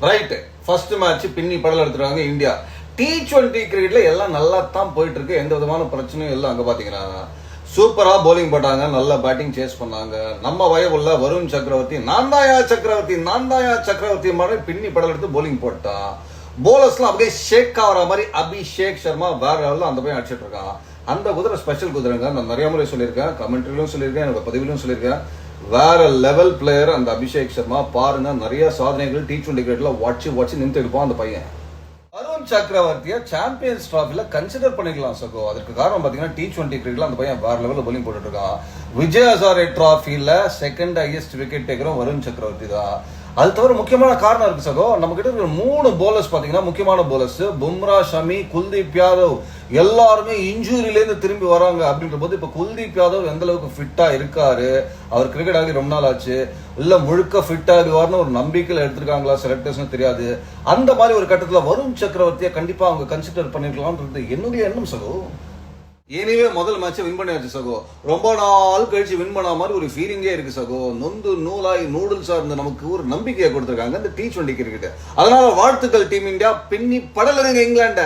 Right, first match பின்னி படல் எடுத்துருவாங்க India. T20 கிரிக்கெட்ல எல்லாம் நல்லா தான் போயிட்டு இருக்கு, எந்த விதமான பிரச்சனையும் இல்லை. அங்க பாத்தீங்கன்னா சூப்பரா போலிங் போட்டாங்க, நல்லா பேட்டிங் சேஸ் பண்ணாங்க. நம்ம வயவுள்ள வருண் சக்கரவர்த்தி நான்தாயா சக்கரவர்த்தி மாதிரி பின்னி படல் எடுத்து போலிங் போட்டான். போலர்ஸ்லாம் அப்படியே ஷேக் ஆகிற மாதிரி அபிஷேக் சர்மா வேற லெவலில் அந்த போய் அடிச்சிட்டு இருக்கான். அந்த குதிரை ஸ்பெஷல் குதிரைங்க, நான் நிறைய முறை சொல்லியிருக்கேன், கமெண்ட்ரிலும் சொல்லியிருக்கேன், என்னோட பதிவிலும் சொல்லியிருக்கேன். வேற லெவல் பிளேயர் அந்த அபிஷேக் சர்மா. பாருங்க, நிறைய சாதனைகள் T20 கிரிக்கெட்ல வாட்சி நின்று இருப்பான் அந்த பையன். வருண் சக்கரவர்த்தியை சாம்பியன்ஸ் டிராஃபில கன்சிடர் பண்ணிக்கலாம் சகோ. அதுக்கு காரணம் பாத்தீங்கன்னா T20 கிரிக்கெட்ல அந்த பையன் வேற லெவலில் போலிங் போட்டுட்டு இருக்கான். விஜய் ஹசாரே டிராஃபில செகண்ட் ஹையஸ்ட் விக்கெட் டேக்கரும் வருண் சக்கரவர்த்தி தான். அது தவிர முக்கியமான காரணம் இருக்கு சகோ. நம்ம கிட்ட இருக்கிற 3 போலர்ஸ் பாத்தீங்கன்னா முக்கியமான போலர்ஸ் பும்ரா, ஷமி, குல்தீப் யாதவ் எல்லாருமே இன்ஜூரில இருந்து திரும்பி வராங்க. அப்படின்ற போது இப்ப குல்தீப் யாதவ் எந்த அளவுக்கு ஃபிட்டா இருக்காரு, அவர் கிரிக்கெட் ஆகி ரொம்ப நாள் ஆச்சு, இல்ல முழுக்க ஃபிட் ஆகுவார்னு ஒரு நம்பிக்கையில எடுத்திருக்காங்களா செலக்டர்ஸ் தெரியாது. அந்த மாதிரி ஒரு கட்டத்துல வருண் சக்கரவர்த்தியை கண்டிப்பா அவங்க கன்சிடர் பண்ணிருக்கலாம்ன்றது என்னுடைய எண்ணம் சகோ. எனிவே முதல் மேட்ச் வின் பண்ணியாச்சு சகோ. ரொம்ப நாள் கழிச்சு வின் பண்ண மாதிரி ஒரு ஃபீலிங்கே இருக்கு சகோ. நொந்து நூலாய் நூடுல்ஸா இருந்த நமக்கு ஒரு நம்பிக்கையை கொடுத்திருக்காங்க இந்த T20 கிரிக்கெட். அதனால வாழ்த்துக்கள் டீம் இந்தியா, பின்னி படல் இங்கிலாண்ட.